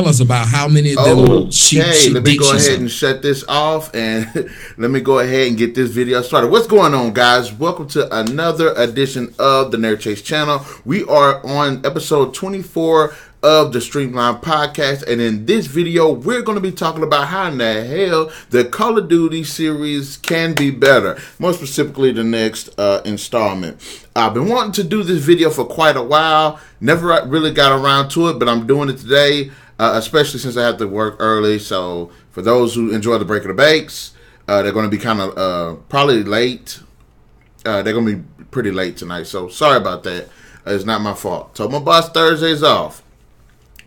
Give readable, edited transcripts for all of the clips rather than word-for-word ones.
us about how many of them cheap let me go dictions ahead and shut this off and let me go ahead and get this video started. What's going on, guys? Welcome to another edition of the Narik channel. We are on episode 24 of the Streamline podcast, and in this video we're going to be talking about how in the hell the Call of Duty series can be better, more specifically the next installment. I've been wanting to do this video for quite a while, never really got around to it, but I'm doing it today, especially since I have to work early. So for those who enjoy the break of the banks, they're going to be kind of probably late. They're going to be pretty late tonight, so sorry about that. It's not my fault. So my boss Thursday's off.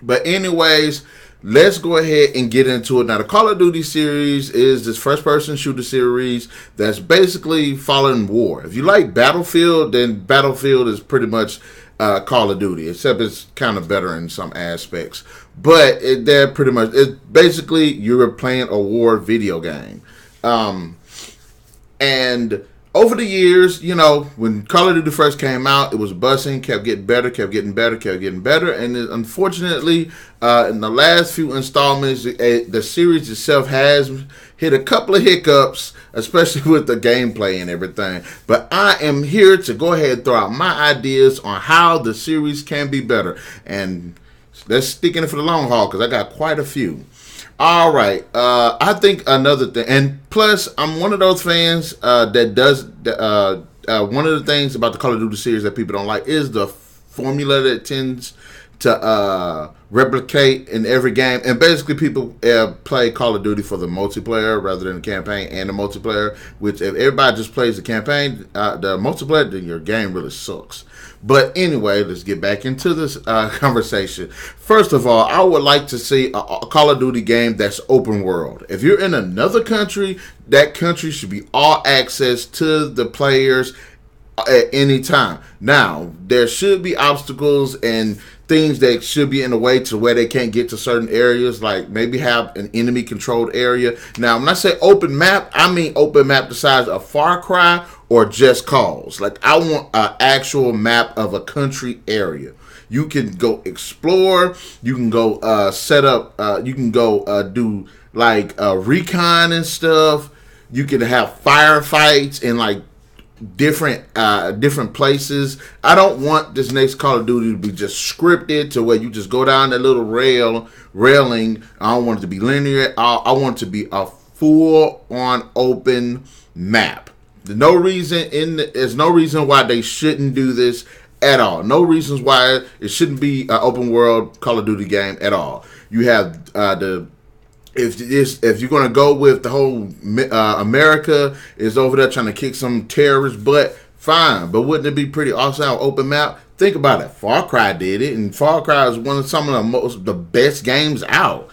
But anyways, let's go ahead and get into it. Now, the Call of Duty series is this first-person shooter series that's basically following war. If you like Battlefield, then Battlefield is pretty much Call of Duty, except it's kind of better in some aspects. But they're pretty much, it's basically you're playing a war video game. And over the years, you know, when Call of Duty first came out, it was busting, kept getting better, kept getting better. And unfortunately, in the last few installments, the series itself has hit a couple of hiccups, especially with the gameplay and everything. But I am here to go ahead and throw out my ideas on how the series can be better. And let's stick in it for the long haul, because I got quite a few. All right, I think another thing, and plus, I'm one of those fans that does, one of the things about the Call of Duty series that people don't like is the formula that tends to replicate in every game. And basically, people play Call of Duty for the multiplayer rather than the campaign and the multiplayer, which if everybody just plays the campaign, the multiplayer, then your game really sucks. But anyway, let's get back into this conversation. First of all, I would like to see a Call of Duty game that's open world. If you're in another country, that country should be all access to the players at any time. Now, there should be obstacles and things that should be in the way to where they can't get to certain areas, like maybe have an enemy controlled area. Now, when I say open map, I mean open map the size of Far Cry or Just Cause. Like, I want an actual map of a country area. You can go explore, you can go set up, you can go do like recon and stuff. You can have firefights in like different places. I don't want this next Call of Duty to be just scripted to where you just go down that little railing. I don't want it to be linear. I want it to be a full on open map. There's no reason why they shouldn't do this at all. No reasons why it shouldn't be an open world Call of Duty game at all. You have if you're going to go with the whole America is over there trying to kick some terrorist butt, fine. But wouldn't it be pretty awesome on open map? Think about it. Far Cry did it, and Far Cry is some of the best games out.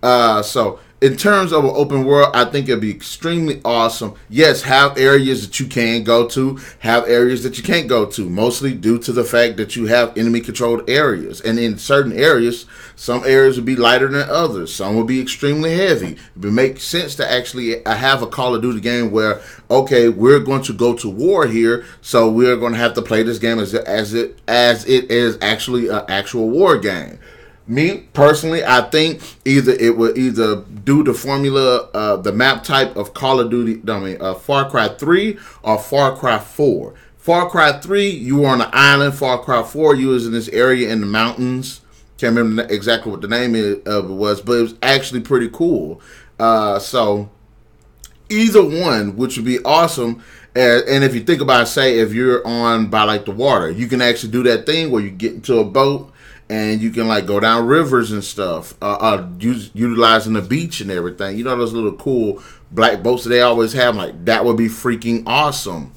So in terms of an open world, I think it'd be extremely awesome. Yes, have areas that you can go to, have areas that you can't go to, mostly due to the fact that you have enemy-controlled areas. And in certain areas, some areas would be lighter than others. Some would be extremely heavy. It would make sense to actually have a Call of Duty game where, okay, we're going to go to war here, so we're going to have to play this game as it is actually an actual war game. Me personally, I think it would either do the formula, the map type of Call of Duty, Far Cry 3 or Far Cry 4. Far Cry 3, you were on an island. Far Cry 4, you was in this area in the mountains. Can't remember exactly what the name of it was, but it was actually pretty cool. So either one, which would be awesome. And if you think about it, say if you're on by like the water, you can actually do that thing where you get into a boat and you can like go down rivers and stuff, utilizing the beach and everything. You know those little cool black boats that they always have? Like, that would be freaking awesome.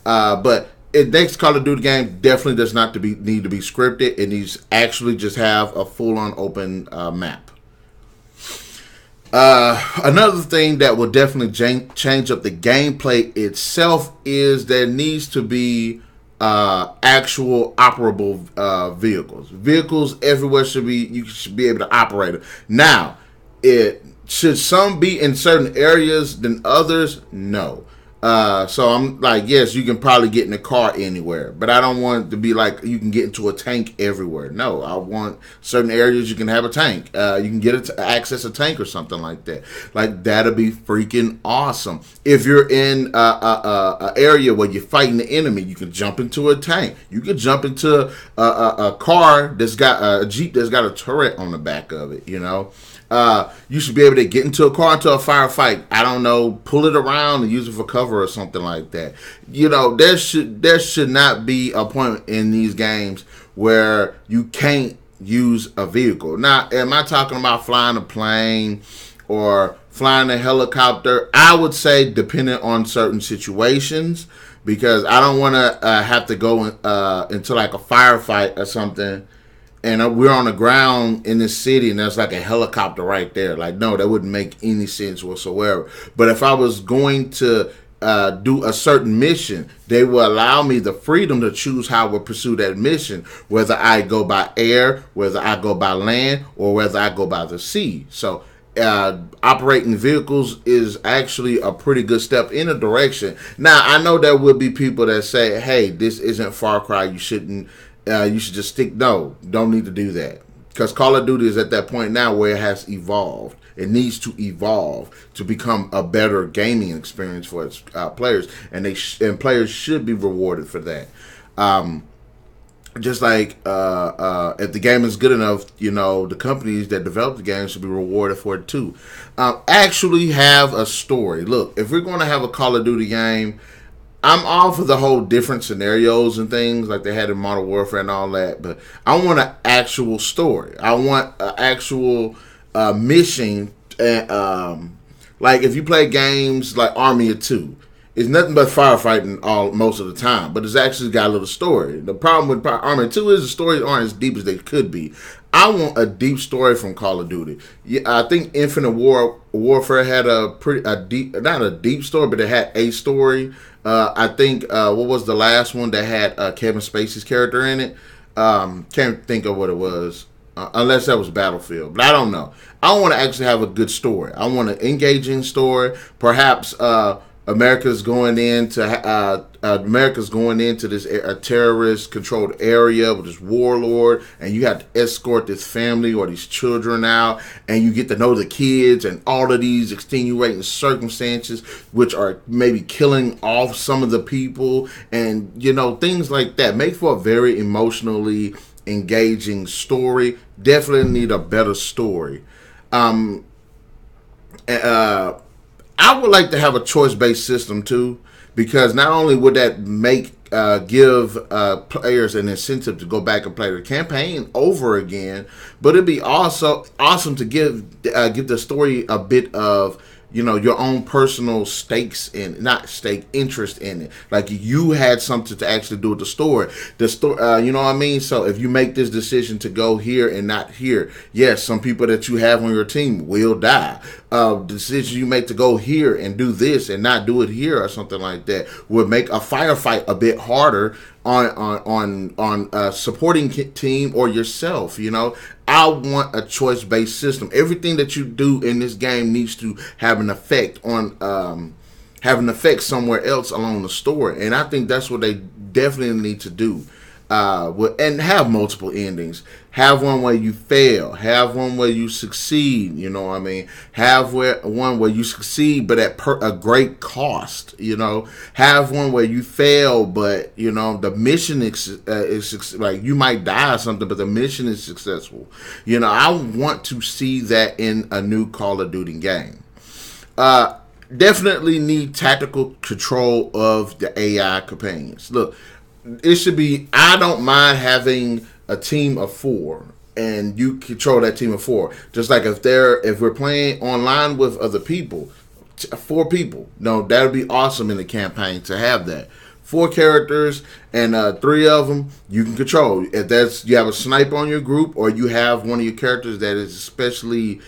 But the next Call of Duty game definitely does not need to be scripted. It needs to actually just have a full-on open map. Another thing that will definitely change up the gameplay itself is there needs to be actual operable vehicles. Vehicles everywhere you should be able to operate it. Now, it should some be in certain areas than others? No. So I'm like, yes, you can probably get in a car anywhere, but I don't want it to be like you can get into a tank everywhere. No, I want certain areas you can have a tank. You can get access a tank or something like that. Like that'll be freaking awesome. If you're in a area where you're fighting the enemy, you can jump into a tank. You can jump into a car that's got a Jeep that's got a turret on the back of it. You should be able to get into a car, into a firefight. I don't know, pull it around and use it for cover or something like that. There should not be a point in these games where you can't use a vehicle. Now, am I talking about flying a plane or flying a helicopter? I would say depending on certain situations, because I don't want to have to go into like a firefight or something. And we're on the ground in this city, and there's like a helicopter right there. Like, no, that wouldn't make any sense whatsoever. But if I was going to do a certain mission, they will allow me the freedom to choose how I would pursue that mission, whether I go by air, whether I go by land, or whether I go by the sea. So operating vehicles is actually a pretty good step in a direction. Now, I know there will be people that say, hey, this isn't Far Cry. You shouldn't. You should just stick. No, don't need to do that, because Call of Duty is at that point now where it has evolved. It needs to evolve to become a better gaming experience for its players, and players should be rewarded for that. Just like if the game is good enough, the companies that develop the game should be rewarded for it too. Actually have a story. Look, if we're going to have a Call of Duty game, I'm all for the whole different scenarios and things like they had in Modern Warfare and all that, but I want an actual story. I want an actual mission. Like if you play games like Army of Two, it's nothing but firefighting most of the time, but it's actually got a little story. The problem with Army of 2 is the stories aren't as deep as they could be. I want a deep story from Call of Duty. Yeah, I think Infinite Warfare had a deep, not a deep story, but it had a story. I think what was the last one that had Kevin Spacey's character in it? Can't think of what it was, unless that was Battlefield, but I don't know. I want to actually have a good story. I want an engaging story. Perhaps America's going into this terrorist-controlled area with this warlord, and you have to escort this family or these children out, and you get to know the kids and all of these extenuating circumstances, which are maybe killing off some of the people, and things like that. Make for a very emotionally engaging story. Definitely need a better story. I would like to have a choice-based system too, because not only would that give players an incentive to go back and play the campaign over again, but it'd be also awesome to give the story a bit of your own personal interest in it. Like you had something to actually do with the story. You know what I mean? So if you make this decision to go here and not here, yes, some people that you have on your team will die. The decision you make to go here and do this and not do it here or something like that would make a firefight a bit harder on a supporting team or yourself. I want a choice-based system. Everything that you do in this game needs to have an effect somewhere else along the story, and I think that's what they definitely need to do. And have multiple endings. Have one where you fail. Have one where you succeed. You know what I mean? Have one where you succeed, but at a great cost. Have one where you fail, but the mission is like you might die or something, but the mission is successful. I want to see that in a new Call of Duty game. Definitely need tactical control of the AI companions. Look. It should be, I don't mind having a team of 4 and you control that team of 4. Just like if we're playing online with other people, 4 people. No, that would be awesome in the campaign to have that. 4 characters and 3 of them you can control. If you have a sniper on your group, or you have one of your characters that is especially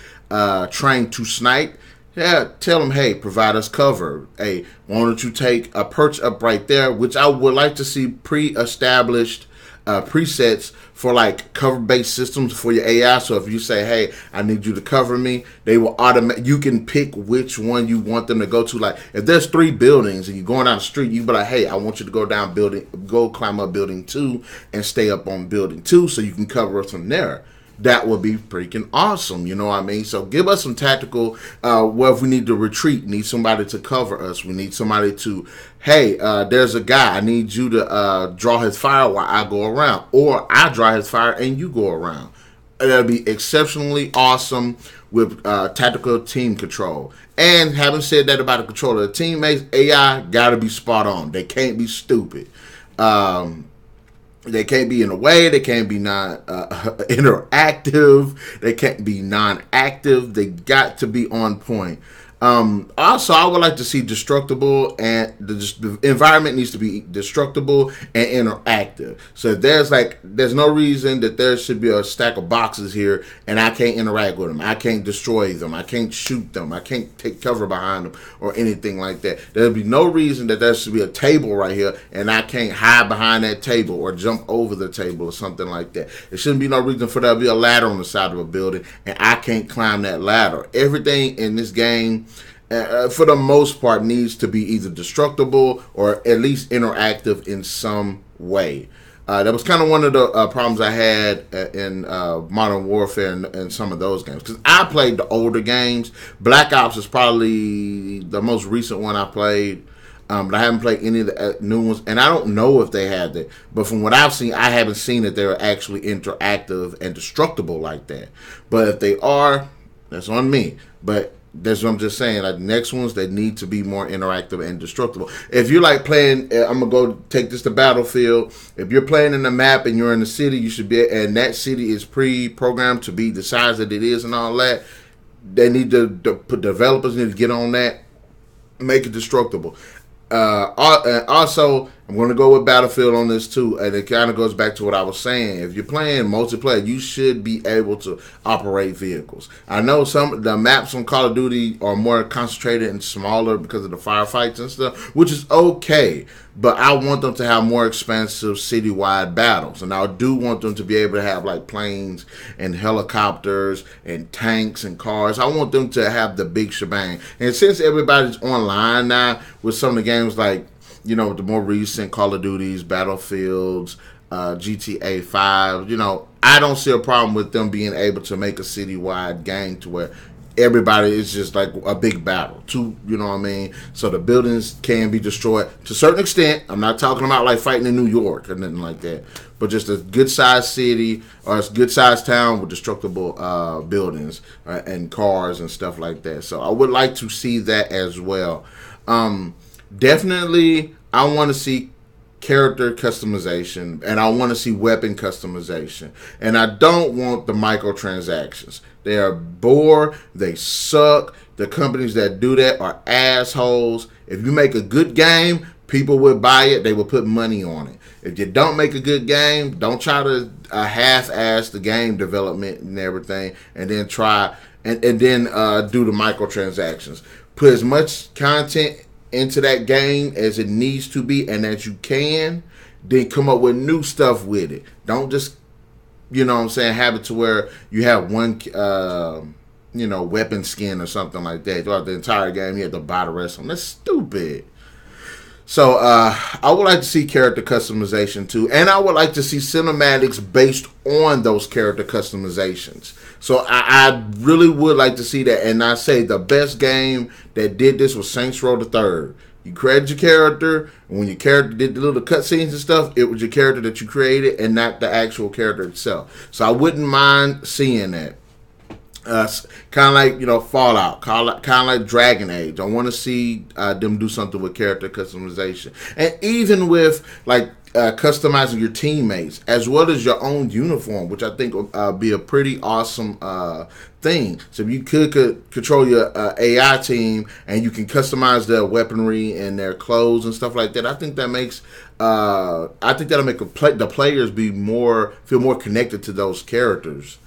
trained to snipe, yeah, tell them, hey, provide us cover. Hey, why don't you take a perch up right there, which I would like to see pre-established presets for like cover-based systems for your AI. So if you say, "Hey, I need you to cover me," they will automatically. You can pick which one you want them to go to. Like if there's 3 buildings and you're going down the street, you be like, "Hey, I want you to go climb up building 2 and stay up on building 2, so you can cover us from there." That would be freaking awesome, you know what I mean? So give us some tactical, well, if we need to retreat, need somebody to cover us, we need somebody to, hey, there's a guy, I need you to draw his fire while I go around, or I draw his fire and you go around. That'll be exceptionally awesome with tactical team control. And having said that about the controller, the teammates, AI, gotta be spot on. They can't be stupid. They can't be in a way. They can't be interactive. They can't be non-active. They got to be on point. Also, I would like to see destructible, and the environment needs to be destructible and interactive. So there's no reason that there should be a stack of boxes here and I can't interact with them. I can't destroy them. I can't shoot them. I can't take cover behind them or anything like that. There'll be no reason that there should be a table right here and I can't hide behind that table or jump over the table or something like that. There shouldn't be no reason for there to be a ladder on the side of a building and I can't climb that ladder. Everything in this game, for the most part, needs to be either destructible or at least interactive in some way. That was kind of one of the problems I had in Modern Warfare and some of those games. Because I played the older games. Black Ops is probably the most recent one I played. But I haven't played any of the new ones. And I don't know if they had that. But from what I've seen, I haven't seen that they're actually interactive and destructible like that. But if they are, that's on me. But that's what I'm just saying. Like next ones, they need to be more interactive and destructible. If you're like playing, I'm gonna go take this to Battlefield. If you're playing in the map and you're in the city, you should be, and that city is pre-programmed to be the size that it is and all that. They need to developers need to get on that, make it destructible. Also, I'm going to go with Battlefield on this too, and it kind of goes back to what I was saying. If you're playing multiplayer, you should be able to operate vehicles. I know some the maps on Call of Duty are more concentrated and smaller because of the firefights and stuff, which is okay. But I want them to have more expansive citywide battles, and I do want them to be able to have like planes and helicopters and tanks and cars. I want them to have the big shebang. And since everybody's online now with some of the games like, you know, the more recent Call of Duties, Battlefields, GTA 5, you know, I don't see a problem with them being able to make a citywide game to where everybody is just like a big battle. You know what I mean? So the buildings can be destroyed to a certain extent. I'm not talking about like fighting in New York or nothing like that, but just a good-sized city or a good-sized town with destructible buildings and cars and stuff like that. So I would like to see that as well. Definitely, I want to see character customization, and I want to see weapon customization, and I don't want the microtransactions. They are bore. They suck. The companies that do that are assholes. If you make a good game, people will buy it. They will put money on it. If you don't make a good game, don't try to half-ass the game development and everything, and then try and then do the microtransactions. Put as much content into that game as it needs to be and as you can, then come up with new stuff with it. Don't just, you know what I'm saying, have it to where you have one, you know, weapon skin or something like that. Throughout the entire game, you have to buy the rest of them. That's stupid. So I would like to see character customization too, and I would like to see cinematics based on those character customizations. So I really would like to see that, and I say the best game that did this was Saints Row the Third. You created your character, and when your character did the little cutscenes and stuff, it was your character that you created and not the actual character itself. So I wouldn't mind seeing that. Kind of like, you know, Fallout, kind of like Dragon Age. I want to see them do something with character customization, and even with like customizing your teammates as well as your own uniform, which I think would be a pretty awesome thing. So if you could control your AI team and you can customize their weaponry and their clothes and stuff like that, I think that makes I think that'll make the players feel more connected to those characters.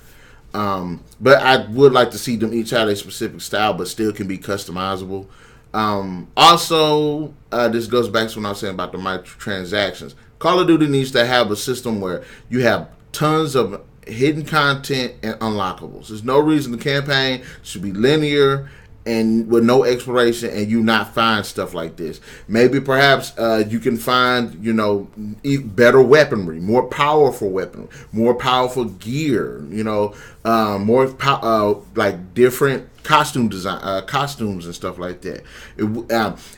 But I would like to see them each have a specific style, but still can be customizable. Also, this goes back to what I was saying about the microtransactions. Call of Duty needs to have a system where you have tons of hidden content and unlockables. There's no reason the campaign should be linear and with no exploration and you not find stuff like this. Maybe perhaps you can find, better weaponry, more powerful weaponry, more powerful gear, like different costume design, costumes and stuff like that.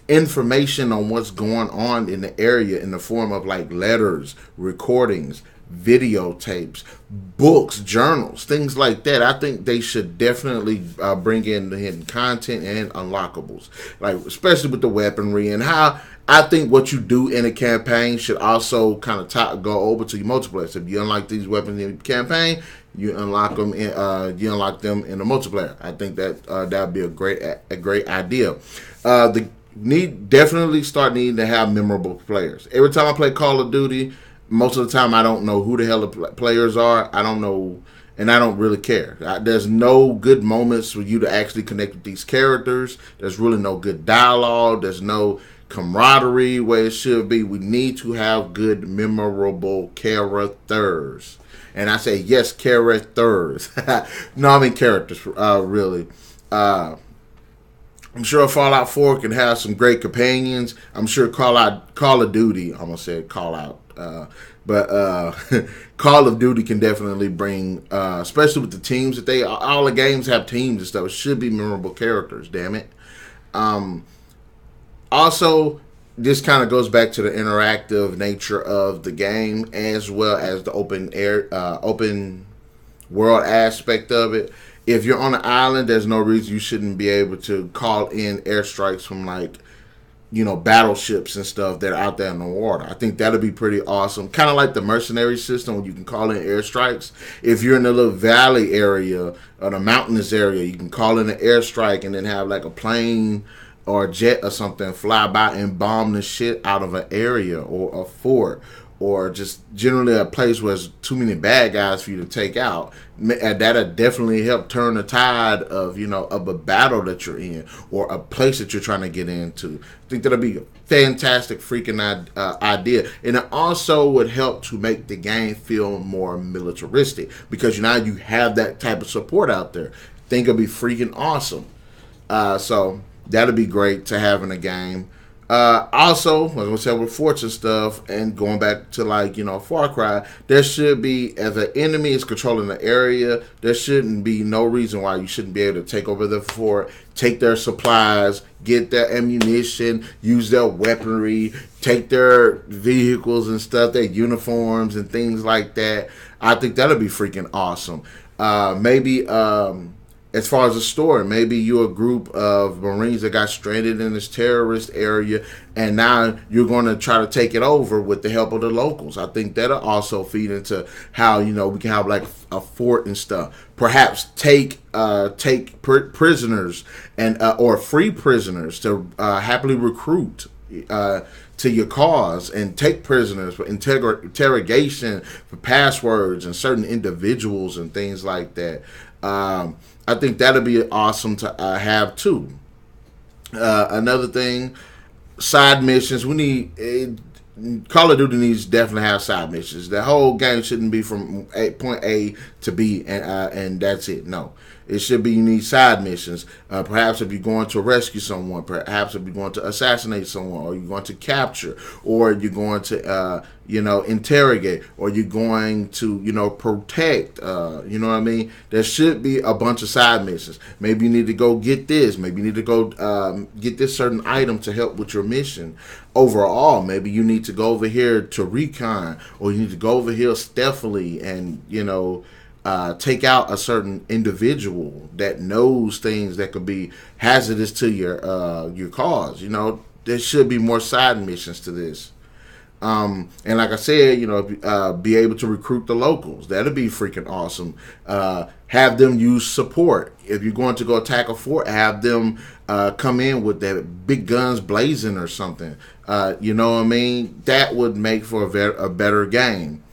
Information on what's going on in the area in the form of like letters, recordings, videotapes, books, journals, things like that. I think they should definitely bring in the hidden content and unlockables, like especially with the weaponry and how I think what you do in a campaign should also kind of go over to your multiplayer. So if you unlock these weapons in your campaign, you unlock them in the multiplayer. I think that that'd be a great idea. Definitely start needing to have memorable players. Every time I play Call of Duty, most of the time I don't know who the hell the players are. I don't know, and I don't really care. There's no good moments for you to actually connect with these characters. There's really no good dialogue. There's no camaraderie where it should be. We need to have good, memorable characters. And I say, yes, characters. No, I mean characters, really. I'm sure Fallout 4 can have some great companions. I'm sure Call of Duty, I almost said Call Out. But Call of Duty can definitely bring, especially with the teams that all the games have teams and stuff. It should be memorable characters, damn it. Also, this kind of goes back to the interactive nature of the game as well as the open world aspect of it. If you're on an island, there's no reason you shouldn't be able to call in airstrikes from battleships and stuff that are out there in the water. I think that'll be pretty awesome. Kind of like the mercenary system where you can call in airstrikes. If you're in a little valley area or the mountainous area, you can call in an airstrike and then have like a plane or a jet or something fly by and bomb the shit out of an area or a fort or just generally a place where there's too many bad guys for you to take out. That'll definitely help turn the tide of a battle that you're in or a place that you're trying to get into. I think that'll be a fantastic freaking idea, and it also would help to make the game feel more militaristic because now you have that type of support out there. I think it'll be freaking awesome. So that'll be great to have in a game. Also, like I said, with Fortune stuff and going back to Far Cry, there should be, as an enemy is controlling the area, there shouldn't be no reason why you shouldn't be able to take over the fort, take their supplies, get their ammunition, use their weaponry, take their vehicles and stuff, their uniforms and things like that. I think that'll be freaking awesome. Maybe as far as the story, maybe you're a group of Marines that got stranded in this terrorist area, and now you're going to try to take it over with the help of the locals. I think that'll also feed into how we can have like a fort and stuff. Perhaps take prisoners and or free prisoners to happily recruit to your cause, and take prisoners for interrogation, for passwords and certain individuals and things like that. I think that'll be awesome to have too. Another thing, side missions. We need Call of Duty needs to definitely have side missions. The whole game shouldn't be from point A to B and that's it. No, it should be, you need side missions. Perhaps if you're going to rescue someone, perhaps if you're going to assassinate someone, or you're going to capture, or you're going to interrogate, or you're going to protect. You know what I mean? There should be a bunch of side missions. Maybe you need to go get this. Maybe you need to go get this certain item to help with your mission. Overall, maybe you need to go over here to recon, or you need to go over here stealthily and take out a certain individual that knows things that could be hazardous to your cause. There should be more side missions to this. And like I said, be able to recruit the locals. That'd be freaking awesome. Have them use support. If you're going to go attack a fort, have them come in with their big guns blazing or something. You know what I mean? That would make for a better game.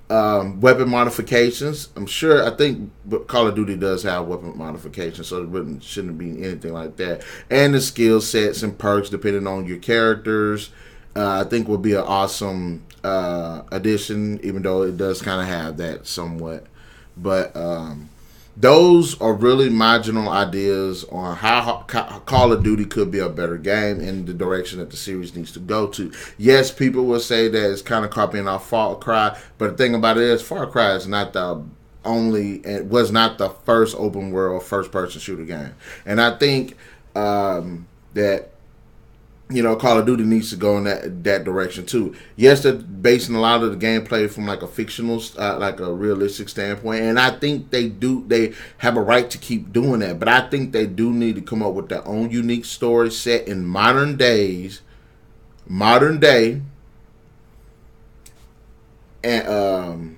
Weapon modifications. I think Call of Duty does have weapon modifications, so it shouldn't be anything like that. And the skill sets and perks depending on your characters. I think will be an awesome addition, even though it does kind of have that somewhat. But those are really my general ideas on how Call of Duty could be a better game and the direction that the series needs to go to. Yes, people will say that it's kind of copying off Far Cry, but the thing about it is Far Cry is not the only, it was not the first open world first person shooter game. And I think that Call of Duty needs to go in that direction too. Yes, they're basing a lot of the gameplay from like a fictional, like a realistic standpoint, and I think they have a right to keep doing that. But I think they do need to come up with their own unique story set in modern day, and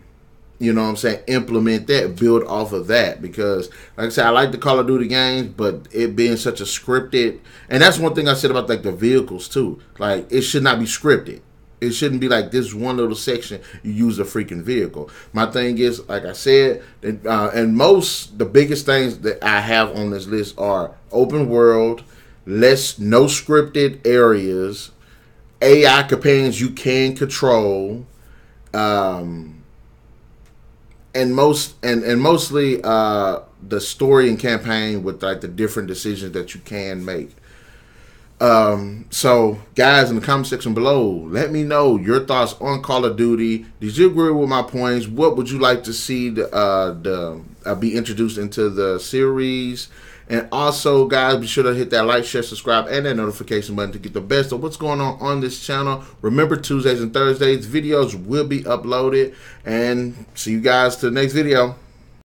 implement that, build off of that. Because, like I said, I like the Call of Duty games, but it being such a scripted, and that's one thing I said about like the vehicles too. Like, it should not be scripted. It shouldn't be like this one little section you use a freaking vehicle. My thing is, like I said, and the biggest things that I have on this list are open world, no scripted areas, AI companions you can control, and mostly the story and campaign with like the different decisions that you can make. So guys, in the comment section below, let me know your thoughts on Call of Duty. Did you agree with my points? What would you like to see be introduced into the series? And also, guys, be sure to hit that like, share, subscribe, and that notification button to get the best of what's going on this channel. Remember, Tuesdays and Thursdays, videos will be uploaded. And see you guys to the next video.